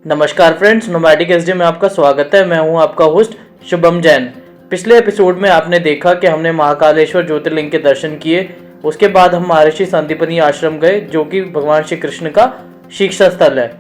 नमस्कार friends, nomadic SD में आपका स्वागत है। मैं हूं आपका होस्ट शुभम जैन। पिछले एपिसोड में आपने देखा कि हमने महाकालेश्वर ज्योतिर्लिंग के दर्शन किए। उसके बाद हम महर्षि संदीपनी आश्रम गए, जो कि भगवान श्री कृष्ण का शिक्षा स्थल है।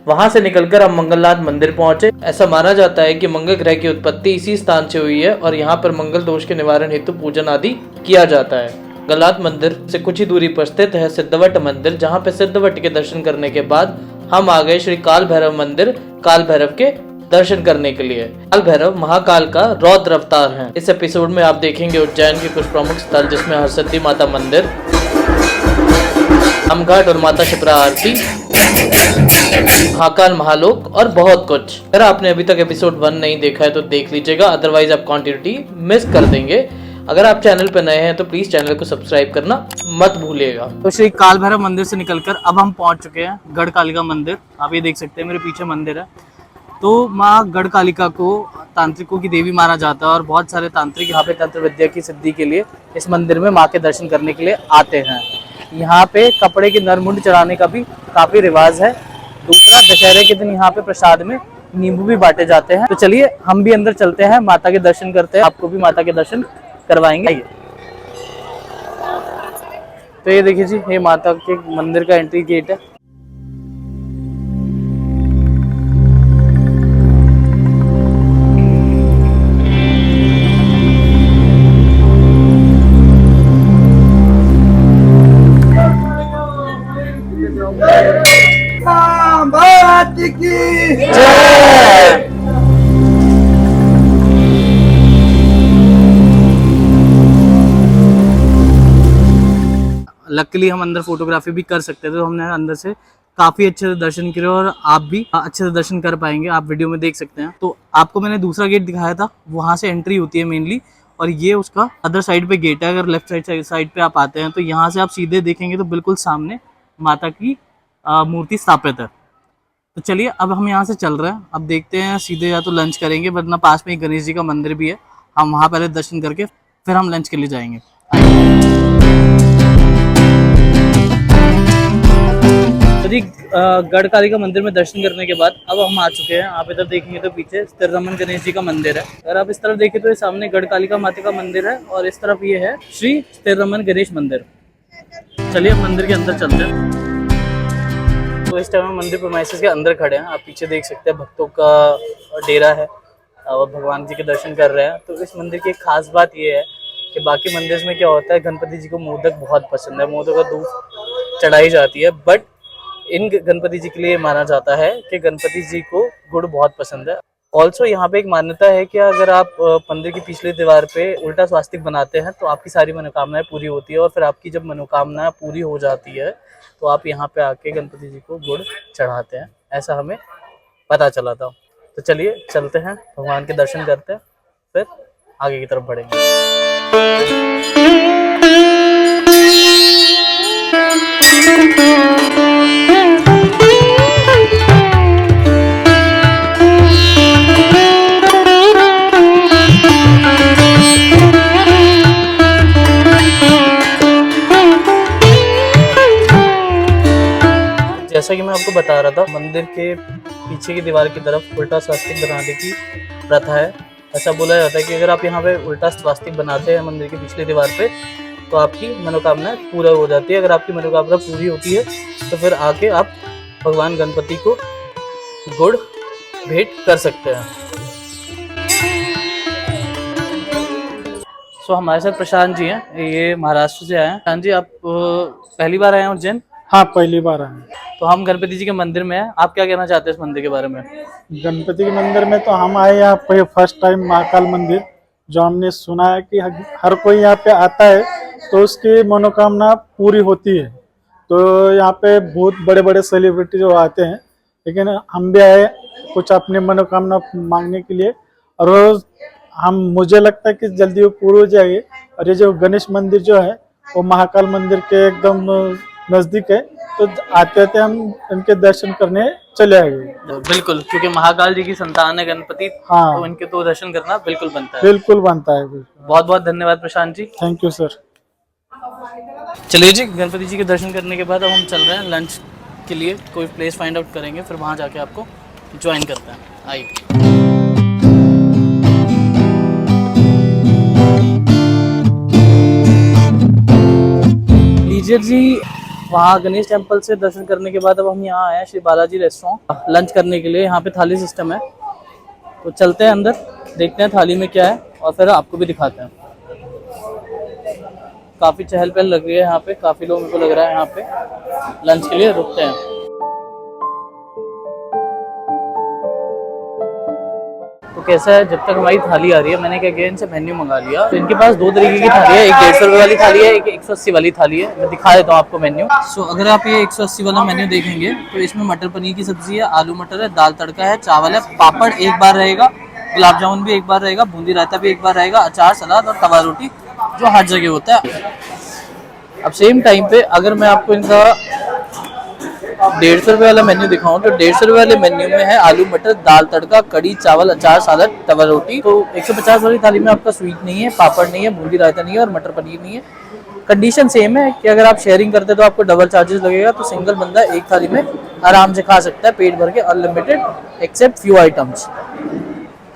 वहां से निकलकर हम मंगलनाथ मंदिर पहुंचे। ऐसा माना जाता है कि मंगल ग्रह की उत्पत्ति इसी स्थान से हुई है और यहाँ पर मंगल दोष के निवारण हेतु पूजन आदि किया जाता है। मंगलनाथ मंदिर से कुछ ही दूरी पर स्थित है सिद्धवट मंदिर, जहाँ पे सिद्धवट के दर्शन करने के बाद हम आ गए श्री काल भैरव मंदिर, काल भैरव के दर्शन करने के लिए। काल भैरव महाकाल का रौद्र अवतार हैं। इस एपिसोड में आप देखेंगे उज्जैन के कुछ प्रमुख स्थल, जिसमें हरसिद्धि माता मंदिर, रामघाट और माता शिप्रा आरती, महाकाल महालोक और बहुत कुछ। अगर आपने अभी तक एपिसोड 1 नहीं देखा है तो देख लीजिएगा, अदरवाइज आप कंटिन्यूटी मिस कर देंगे। अगर आप चैनल पर नए हैं तो प्लीज चैनल को सब्सक्राइब करना मत भूलिएगा। तो श्री काल भैरव मंदिर से निकलकर अब हम पहुंच चुके हैं गढ़कालिका मंदिर। आप ये देख सकते हैं, मेरे पीछे मंदिर है। तो माँ गढ़कालिका को तांत्रिकों की देवी माना जाता है और बहुत सारे तांत्रिक यहाँ पे तंत्र विद्या की सिद्धि के लिए इस मंदिर में माँ के दर्शन करने के लिए आते हैं। यहाँ पे कपड़े के नरमुंड चढ़ाने का भी काफी रिवाज है। दूसरा, दशहरे के दिन यहाँ पे प्रसाद में नींबू भी बांटे जाते हैं। तो चलिए हम भी अंदर चलते हैं, माता के दर्शन करते हैं, आपको भी माता के दर्शन करवाएंगे। तो ये देखिए जी, ये माता के मंदिर का एंट्री गेट है। लकीली हम अंदर फोटोग्राफी भी कर सकते थे, तो हमने अंदर से काफी अच्छे से दर्शन किए और आप भी अच्छे से दर्शन कर पाएंगे। आप वीडियो में देख सकते हैं। तो आपको मैंने दूसरा गेट दिखाया था, वहां से एंट्री होती है मेनली, और ये उसका अदर साइड पे गेट है। अगर लेफ्ट साइड पे आप आते हैं तो यहाँ से आप सीधे देखेंगे तो बिल्कुल सामने माता की मूर्ति स्थापित है। तो चलिए अब हम यहाँ से चल रहे हैं। अब देखते हैं, सीधे या तो लंच करेंगे, वरना पास में एक गणेश जी का मंदिर भी है, हम वहाँ पहले दर्शन करके फिर हम लंच के लिए जाएंगे। यदि गढ़कालिका मंदिर में दर्शन करने के बाद अब हम आ चुके हैं। आप इधर देखेंगे तो पीछे स्थिर रमन गणेश जी का मंदिर है। अगर आप इस तरफ देखें तो ये सामने गढ़कालिका माता का मंदिर है और इस तरफ ये है श्री स्थिर रमन गणेश मंदिर। चलिए हम मंदिर के अंदर चलते हैं। तो इस टाइम हम मंदिर प्रीमाइसेस के अंदर खड़े हैं। आप पीछे देख सकते हैं भक्तों का डेरा है और भगवान जी के दर्शन कर रहे हैं। तो इस मंदिर की एक खास बात ये है कि बाकी मंदिर में क्या होता है, गणपति जी को मोदक बहुत पसंद है, मोदक का दूध चढ़ाई जाती है, बट इन गणपति जी के लिए माना जाता है कि गणपति जी को गुड़ बहुत पसंद है। ऑल्सो यहाँ पे एक मान्यता है कि अगर आप मंदिर की पिछली दीवार पे उल्टा स्वास्तिक बनाते हैं तो आपकी सारी मनोकामनाएं पूरी होती है, और फिर आपकी जब मनोकामना पूरी हो जाती है तो आप यहाँ पे आके गणपति जी को गुड़ चढ़ाते हैं। ऐसा हमें पता चला था। तो चलिए चलते हैं, भगवान के दर्शन करते हैं, फिर आगे की तरफ बढ़ेंगे। जैसा कि मैं आपको बता रहा था, मंदिर के पीछे की दीवार की तरफ उल्टा स्वास्तिक बनाने की प्रथा है। ऐसा बोला जाता है कि अगर आप यहाँ पे उल्टा स्वास्तिक बनाते हैं मंदिर की पिछली दीवार पे तो आपकी मनोकामना पूरा हो जाती है। अगर आपकी मनोकामना पूरी होती है तो फिर आके आप भगवान गणपति को गुड़ भेंट कर सकते हैं। सो हमारे साथ प्रशांत जी हैं, ये महाराष्ट्र से आए हैं। प्रशांत जी, आप पहली बार आए हैं उज्जैन? हाँ, पहली बार आए। तो हम गणपति जी के मंदिर में हैं, आप क्या कहना चाहते हैं इस मंदिर के बारे में? गणपति के मंदिर में तो हम आए यहाँ पे फर्स्ट टाइम महाकाल मंदिर, जो हमने सुना है कि हर कोई यहाँ पे आता है तो उसकी मनोकामना पूरी होती है। तो यहाँ पे बहुत बड़े बड़े सेलिब्रिटी जो आते हैं, लेकिन हम भी आए कुछ अपनी मनोकामना मांगने के लिए, और मुझे लगता है कि जल्दी वो पूरी हो जाएगी। और ये जो गणेश मंदिर जो है वो महाकाल मंदिर के एकदम नजदीक है, तो आते आते हम इनके दर्शन करने चले आएंगे। बिल्कुल, क्योंकि महाकाल जी की संतान है गणपति। हाँ, तो इनके तो दर्शन करना बिल्कुल बनता है। बिल्कुल बनता है। बहुत बहुत धन्यवाद Prashant ji. Thank you sir. चलिए जी, गणपति जी के दर्शन करने के बाद अब हम चल रहे हैं लंच के लिए। कोई प्लेस फाइंड आउट करेंगे, फिर वहाँ जाके आपको ज्वाइन करते हैं, आइए। लीजिए जी, वहाँ गणेश टेम्पल से दर्शन करने के बाद अब हम यहाँ आए हैं श्री बालाजी रेस्टोरेंट लंच करने के लिए। यहाँ पे थाली सिस्टम है, तो चलते हैं अंदर, देखते हैं थाली में क्या है और फिर आपको भी दिखाते हैं। काफ़ी चहल पहल लग रही है यहाँ पे, काफ़ी लोगों को लग रहा है यहाँ पे लंच के लिए रुकते हैं। तो कैसा है, जब तक हमारी थाली आ रही है, मैंने क्या किया, इनसे मेन्यू मंगा लिया। तो इनके पास दो तरीके की थाली है, एक 150 रुपये वाली थाली है, एक 180 वाली थाली है। मैं दिखा देता हूँ आपको मेन्यू। अगर आप ये 180 वाला मेन्यू देखेंगे तो इसमें मटर पनीर की सब्जी है, आलू मटर है, दाल तड़का है, चावल है, पापड़ एक बार रहेगा, गुलाब जामुन भी एक बार रहेगा, बूंदी रायता भी एक बार रहेगा, अचार, सलाद और तवा रोटी, जो हर जगह होता है। अब सेम टाइम पे अगर मैं आपको इनका 150 रुपये वाला मेन्यू दिखाऊं तो 150 रुपये वाले मेन्यू में है आलू मटर, दाल तड़का, कड़ी, चावल, अचार, सलाद, तवा रोटी। तो 150 वाली थाली में आपका स्वीट नहीं है, पापड़ नहीं है, बूंदी रायता नहीं है और मटर पनीर नहीं है। कंडीशन सेम है कि अगर आप शेयरिंग करते तो आपको डबल चार्जेस लगेगा, तो सिंगल बंदा एक थाली में आराम से खा सकता है पेट भर के, अनलिमिटेड एक्सेप्ट फ्यू आइटम्स।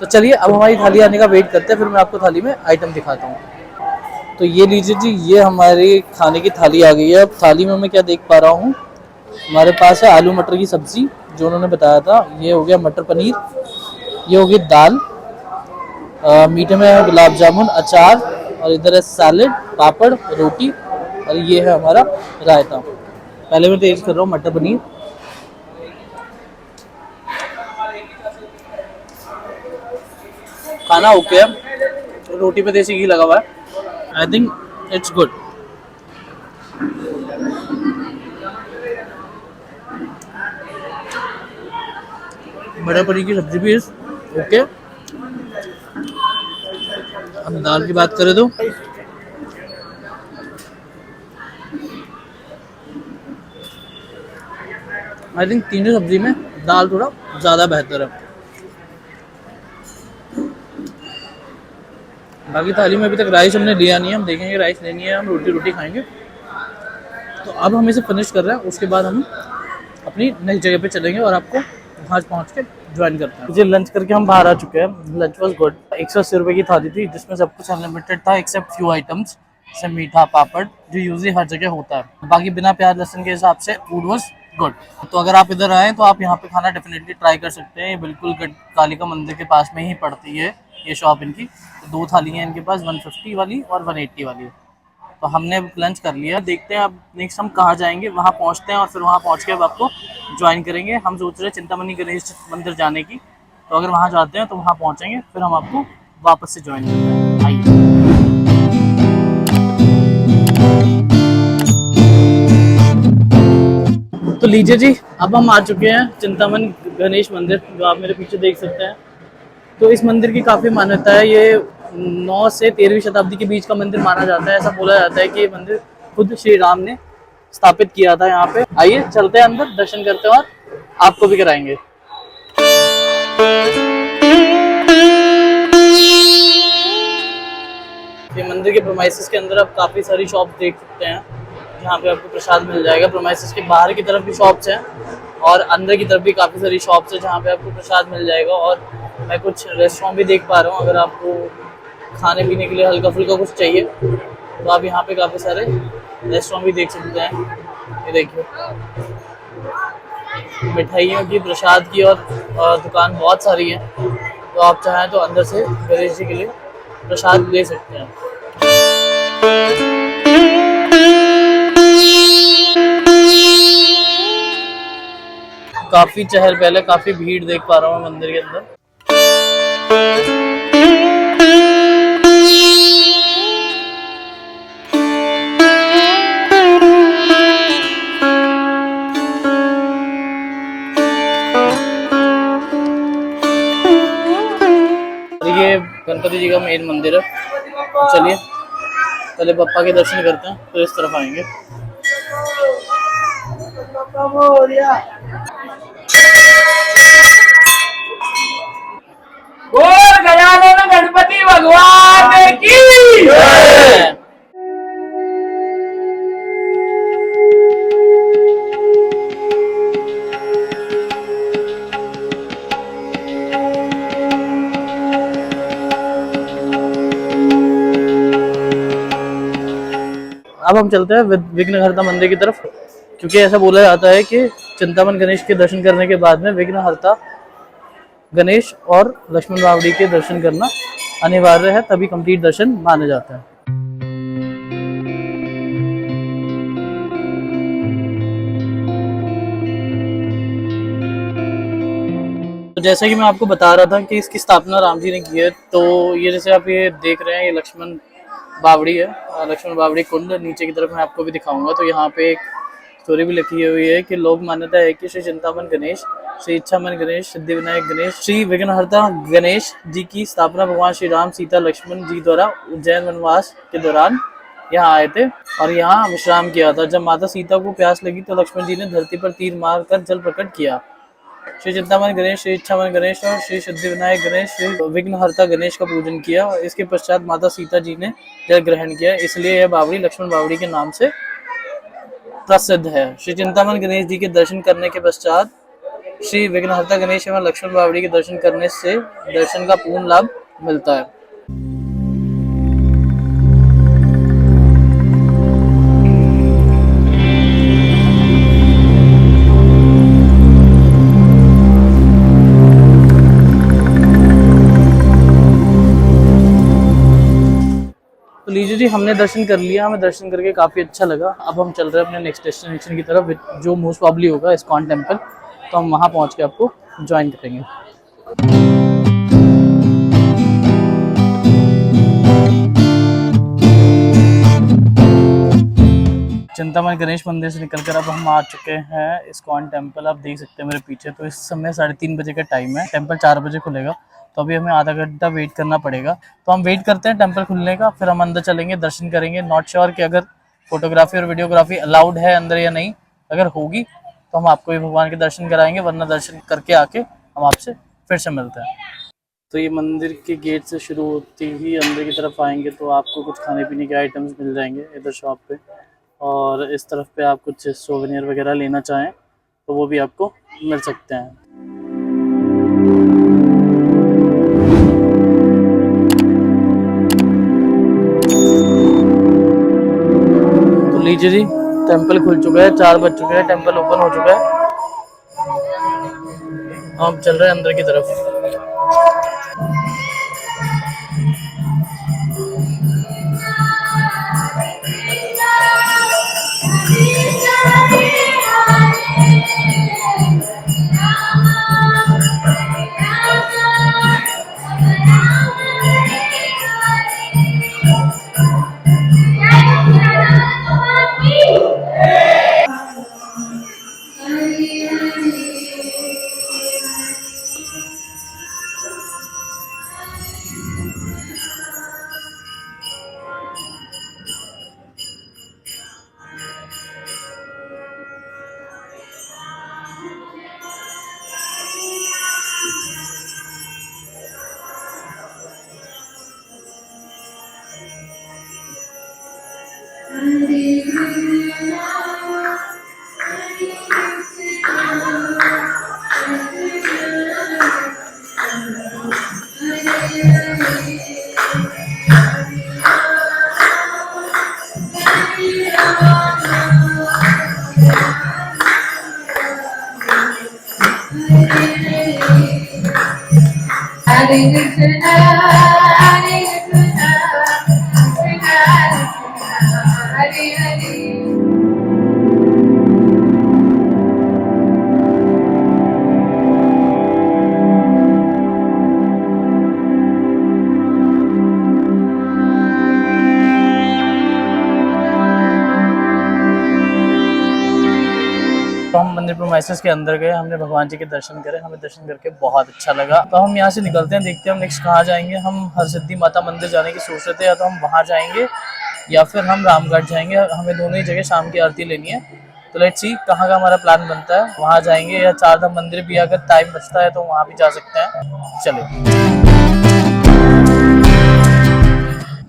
तो चलिए अब हमारी थाली आने का वेट करते हैं, फिर मैं आपको थाली में आइटम दिखाता हूँ। तो ये लीजिए जी, ये हमारी खाने की थाली आ गई है। अब थाली में मैं क्या देख पा रहा हूँ, हमारे पास है आलू मटर की सब्जी जो उन्होंने बताया था, ये हो गया मटर पनीर, ये हो गई दाल, मीठे में है गुलाब जामुन, अचार और इधर है सैलेड, पापड़, रोटी और ये है हमारा रायता। पहले मैं टेस्ट कर रहा हूँ मटर पनीर। खाना ओके है, रोटी पे देसी घी लगा हुआ है, आई थिंक इट्स गुड। मटर पनीर की सब्जी भी ओके। अब दाल की बात करें तो आई थिंक तीनों सब्जी में दाल थोड़ा ज़्यादा बेहतर है। बाकी थाली में अभी तक राइस हमने लिया नहीं है, हम देखेंगे राइस लेनी है, हम रोटी रोटी खाएंगे। तो अब हम इसे फिनिश कर रहे हैं, उसके बाद हम अपनी नेक्स्ट जगह पे चलेंगे और आपको वहाँ पहुँच के ज्वाइन करते हैं। मुझे लंच करके हम बाहर आ चुके हैं। Lunch was good. 180 रुपये की थाली थी जिसमें सब कुछ अनलिमिटेड था एक्सेप्ट फ्यू आइटम्स, जैसे मीठा, पापड़, जो यूजली हर जगह होता है। बाकी बिना प्याज लहसुन के हिसाब से फूड वॉज गुड। तो अगर आप इधर आएँ तो आप यहाँ पे खाना डेफिनेटली ट्राई कर सकते हैं। ये बिल्कुल कालिका मंदिर के पास में ही पड़ती है ये शॉप इनकी। तो दो थाली हैं इनके पास, 150 वाली और 180 वाली। तो हमने लंच कर लिया, देखते हैं अब नेक्स्ट हम कहाँ जाएंगे, वहाँ पहुँचते हैं और फिर वहाँ पहुँच के अब आपको ज्वाइन करेंगे। हम सोच रहे हैं चिंतामणि गणेश मंदिर जाने की, तो अगर वहाँ जाते हैं तो वहाँ पहुँचेंगे, फिर हम आपको वापस से ज्वाइन करते हैं। आइए। तो लीजिए जी, अब हम आ चुके हैं चिंतामणि गणेश मंदिर, जो आप मेरे पीछे देख सकते हैं। तो इस मंदिर की काफ़ी मान्यता है। ये 9 से 13वीं शताब्दी के बीच का मंदिर माना जाता है। ऐसा बोला जाता है कि ये मंदिर खुद श्री राम ने स्थापित किया था यहाँ पे। आइए चलते हैं अंदर, दर्शन करते हैं और आपको भी कराएंगे। ये मंदिर के प्रोमाइसेस के अंदर आप काफ़ी सारी शॉप देख सकते हैं, जहाँ पे आपको प्रसाद मिल जाएगा। प्रोमाइसेस के बाहर की तरफ भी शॉप्स हैं और अंदर की तरफ भी काफ़ी सारी शॉप्स हैं जहाँ पे आपको प्रसाद मिल जाएगा। और मैं कुछ रेस्टोरेंट भी देख पा रहा हूँ। अगर आपको खाने पीने के लिए हल्का फुल्का कुछ चाहिए तो आप यहाँ पे काफ़ी सारे रेस्टोरेंट भी देख सकते हैं। ये देखिए, मिठाइयों की, प्रसाद की और दुकान बहुत सारी है। तो आप चाहें तो अंदर से गणेश जी के लिए प्रसाद ले सकते हैं। काफ़ी चहल पहल है, काफ़ी भीड़ देख पा रहा हूँ मंदिर के अंदर। ये गणपति जी का मेन मंदिर है। तो चलिए पहले पप्पा के दर्शन करते हैं, तो इस तरफ आएंगे। बोल गजानन गणपति भगवान की जय। अब हम चलते हैं विघ्नहर्ता मंदिर की तरफ, क्योंकि ऐसा बोला जाता है कि चिंतामन गणेश के दर्शन करने के बाद में विघ्नहर्ता गणेश और लक्ष्मण बावड़ी के दर्शन करना अनिवार्य है, तभी कंप्लीट दर्शन माने जाते हैं। तो जैसा कि मैं आपको बता रहा था कि इसकी स्थापना राम जी ने की है, तो ये जैसे आप ये देख रहे हैं, ये लक्ष्मण बावड़ी है, लक्ष्मण बावड़ी कुंड। नीचे की तरफ मैं आपको भी दिखाऊंगा। तो यहाँ पे एक स्टोरी भी लिखी हुई है कि लोक मान्यता है कि श्री चिंतामन गणेश, श्री इच्छामन गणेश, सिद्धि विनायक गणेश, श्री विघ्नहर्ता गणेश जी की स्थापना भगवान श्री राम, सीता, लक्ष्मण जी द्वारा उज्जैन वनवास के दौरान यहाँ आए थे और यहाँ विश्राम किया था। जब माता सीता को प्यास लगी तो लक्ष्मण जी ने धरती पर तीर मार कर जल प्रकट किया। श्री चिंतामन गणेश, श्री इच्छामन गणेश और श्री सिद्धि विनायक गणेश, श्री विघ्नहर्ता गणेश का पूजन किया और इसके पश्चात माता सीता जी ने जल ग्रहण किया। इसलिए यह बावड़ी लक्ष्मण बावड़ी के नाम से प्रसिद्ध है। श्री चिंतामन गणेश जी के दर्शन करने के पश्चात श्री विघ्नहर्ता गणेश एवं लक्ष्मण बावड़ी के दर्शन करने से दर्शन का पूर्ण लाभ मिलता है। तो लीजिए जी, हमने दर्शन कर लिया, हमें दर्शन करके काफ़ी अच्छा लगा। अब हम चल रहे हैं अपने नेक्स्ट डेस्टिनेशन की तरफ, जो मोस्ट प्रॉब्ली होगा इस्कॉन टेम्पल। तो हम वहाँ पहुँच के आपको ज्वाइन करेंगे। चिंतामन गणेश मंदिर से निकलकर अब हम आ चुके हैं इस्कॉन टेम्पल। आप देख सकते हैं मेरे पीछे। तो इस समय 3:30 बजे का टाइम है। टेम्पल 4 बजे खुलेगा, तो अभी हमें आधा घंटा वेट करना पड़ेगा। तो हम वेट करते हैं टेम्पल खुलने का, फिर हम अंदर चलेंगे, दर्शन करेंगे। नॉट श्योर कि अगर फोटोग्राफी और वीडियोग्राफी अलाउड है अंदर या नहीं। अगर होगी तो हम आपको भी भगवान के दर्शन कराएंगे, वरना दर्शन करके आके हम आपसे फिर से मिलते हैं। तो ये मंदिर के गेट से शुरू होती ही अंदर की तरफ आएंगे तो आपको कुछ खाने पीने के आइटम्स मिल जाएंगे इधर शॉप पे, और इस तरफ पे आप कुछ सोवेनियर वगैरह लेना चाहें तो वो भी आपको मिल सकते हैं। तो लीजिए जी, टेंपल खुल चुका है, 4 बज चुके हैं, टेंपल ओपन हो चुका है। हम चल रहे हैं अंदर की तरफ। Hare Krishna, Hare Krishna, Krishna Krishna, Hare Hare. तो हम मंदिर प्रोमाइसेस के अंदर गए, हमने भगवान जी के दर्शन करे, हमें दर्शन करके बहुत अच्छा लगा। तो हम यहाँ से निकलते हैं, देखते हैं हम नेक्स्ट कहाँ जाएंगे। हम हरसिद्धि माता मंदिर जाने की सोच रहे थे, या तो हम वहाँ जाएंगे या फिर हम रामगढ़ जाएंगे। हमें दोनों ही जगह शाम की आरती लेनी है, तो लेट्स सी कहाँ का हमारा प्लान बनता है। वहाँ जाएंगे या चारधाम मंदिर भी अगर टाइम बचता है तो वहाँ भी जा सकते हैं। चलिए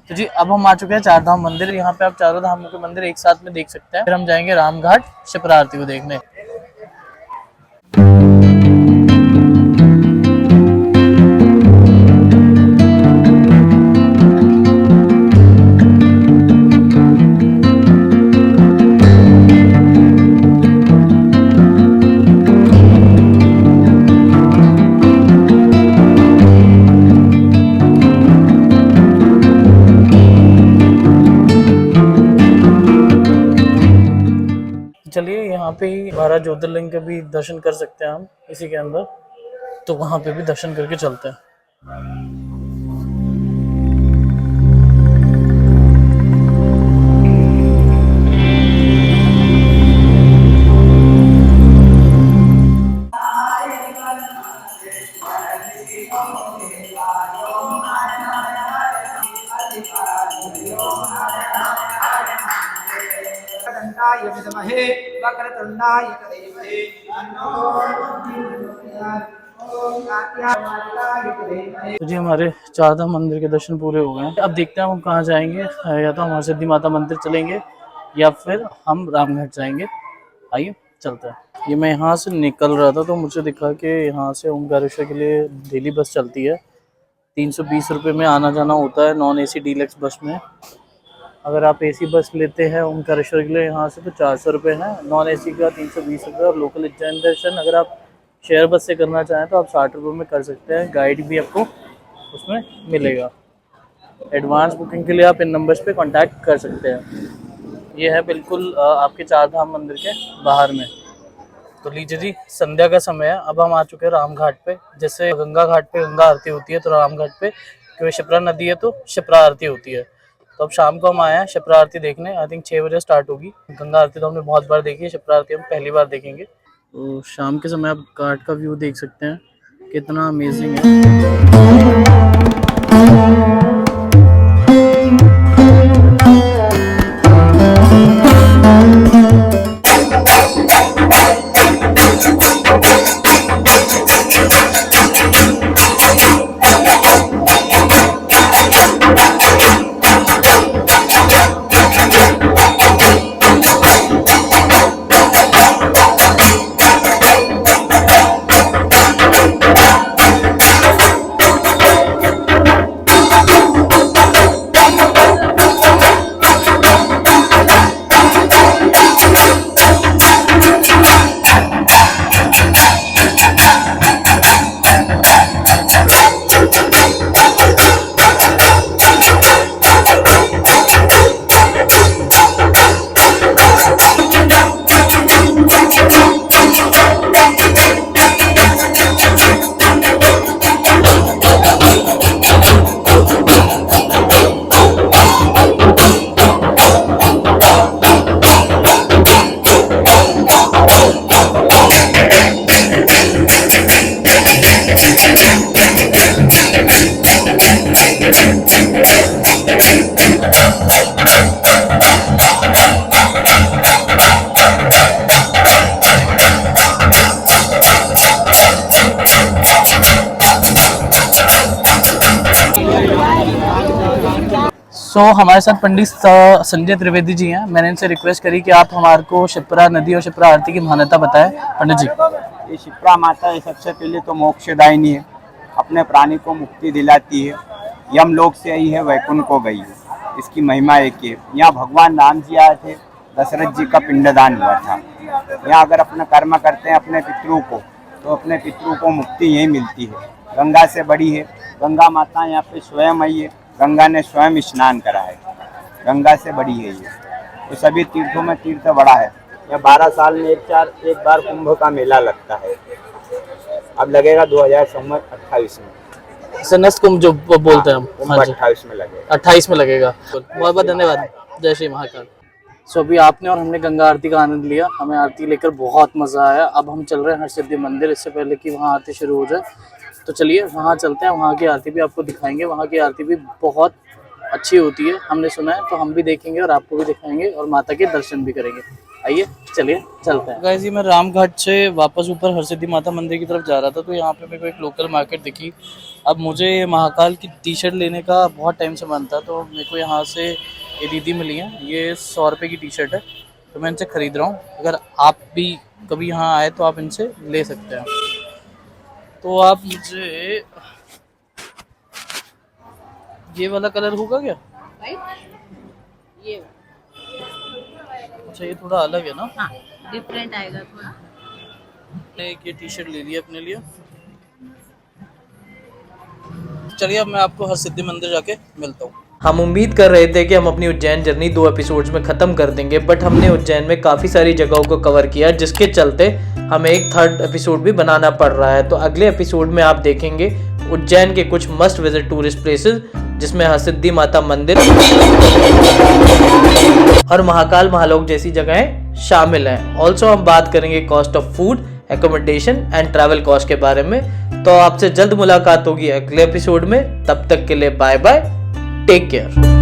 तो जी, अब हम आ चुके हैं चारधाम मंदिर। यहाँ पे आप चारों धामों के मंदिर एक साथ में देख सकते हैं। फिर हम जाएंगे रामघाट शिप्रा आरती को देखने। ज्योतिर्लिंग के भी दर्शन कर सकते हैं हम इसी के अंदर, तो वहाँ पे भी दर्शन करके चलते हैं। वक्रतुण्डाय विद्महे वक्रतुण्डाय धीमहि तन्नो प्रचोदयात्। ओम कात्यायनाय धीमहि। तो जी हमारे चारधाम मंदिर के दर्शन पूरे हो गए हैं। अब देखते हैं हम कहाँ जाएंगे, या तो हम हरसिद्धि माता मंदिर चलेंगे या फिर हम रामघाट जाएंगे। आइए चलते हैं। ये मैं यहाँ से निकल रहा था तो मुझे दिखा कि यहाँ से ओमकारेश्वर के लिए डेली बस चलती है। 320 रुपये में आना जाना होता है नॉन AC डीलक्स बस में। अगर आप AC बस लेते हैं ओमकारेश्वर के लिए यहाँ से तो 400 रुपये है, नॉन AC का 320 रुपये, और लोकल उज्जैन दर्शन अगर आप शेयर बस से करना चाहें तो आप 60 रुपये में कर सकते हैं। गाइड भी आपको उसमें मिलेगा। एडवांस बुकिंग के लिए आप इन नंबर्स पे कांटेक्ट कर सकते हैं। ये है बिल्कुल आपके चारधाम मंदिर के बाहर में। तो लीजिए जी, संध्या का समय है, अब हम आ चुके हैं राम घाट पे। जैसे गंगा घाट पे गंगा आरती होती है तो राम घाट पे क्योंकि शिप्रा नदी है तो शिप्रा आरती होती है। तो अब शाम को हम आए हैं शिप्रा आरती देखने। आई थिंक 6 बजे स्टार्ट होगी। गंगा आरती तो हमने बहुत बार देखी है, शिप्रा आरती हम पहली बार देखेंगे। तो शाम के समय आप घाट का व्यू देख सकते हैं, कितना अमेजिंग है। हमारे साथ पंडित संजय त्रिवेदी जी हैं। मैंने इनसे रिक्वेस्ट करी कि आप हमारे को शिप्रा नदी और शिप्रा आरती की महानता बताएं। पंडित जी, ये शिप्रा माता ये सबसे पहले तो मोक्षदायिनी है, अपने प्राणी को मुक्ति दिलाती है। यमलोक से आई है, वैकुंठ को गई है, इसकी महिमा एक है। यहाँ भगवान राम जी आए थे, दशरथ जी का पिंडदान हुआ था। यहाँ अगर अपना कर्म करते हैं अपने पितरों को, तो अपने पितरों को मुक्ति यही मिलती है। गंगा से बड़ी है, गंगा माता यहाँ पे स्वयं आई है, गंगा ने स्वयं स्नान करा है, गंगा से बड़ी है ये। तो सभी तीर्थों में तीर्थ बड़ा है। यह 12 साल में एक बार कुंभ का मेला लगता है। अब लगेगा 2028 में। सनस कुंभ जो बोलते हैं हम, कुंभ हाँ जी, 28 में लगेगा। 28 में लगेगा। बहुत बहुत धन्यवाद। जय श्री महाकाल। सो अभी आपने और हमने गंगा आरती का आनंद लिया, हमें आरती लेकर बहुत मजा आया। अब हम चल रहे हैं हरसिद्धि मंदिर, इससे पहले कि वहाँ आरती शुरू हो जाए। तो चलिए वहाँ चलते हैं, वहाँ की आरती भी आपको दिखाएंगे। वहाँ की आरती भी बहुत अच्छी होती है, हमने सुना है, तो हम भी देखेंगे और आपको भी दिखाएंगे और माता के दर्शन भी करेंगे। आइए चलिए चलते हैं। गाइस, मैं रामघाट से वापस ऊपर हरसिद्धि माता मंदिर की तरफ जा रहा था, तो यहाँ पे मेरे को एक लोकल मार्केट दिखी। अब मुझे महाकाल की टी-शर्ट लेने का बहुत टाइम से मन था, तो मेरे को यहाँ से ये दीदी मिली है। ये 100 रुपये की टी-शर्ट है, तो मैं इनसे ख़रीद रहा हूँ। अगर आप भी कभी यहाँ आए तो आप इनसे ले सकते हैं। तो आप मुझे ये वाला कलर होगा क्या? ये अच्छा, ये थोड़ा अलग है ना? हाँ, डिफरेंट आएगा थोड़ा। एक ये टी शर्ट ले लिया अपने लिए। चलिए अब मैं आपको हरसिद्धि मंदिर जाके मिलता हूँ। हम उम्मीद कर रहे थे कि हम अपनी उज्जैन जर्नी 2 एपिसोड्स में ख़त्म कर देंगे, बट हमने उज्जैन में काफ़ी सारी जगहों को कवर किया, जिसके चलते हमें एक 3rd एपिसोड भी बनाना पड़ रहा है। तो अगले एपिसोड में आप देखेंगे उज्जैन के कुछ मस्ट विजिट टूरिस्ट प्लेसेस, जिसमें हरसिद्धि माता मंदिर और महाकाल महालोक जैसी जगहें शामिल हैं। ऑल्सो हम बात करेंगे cost of food, accommodation and travel cost के बारे में। तो आपसे जल्द मुलाकात होगी अगले एपिसोड में। तब तक के लिए बाय बाय, टेक केयर।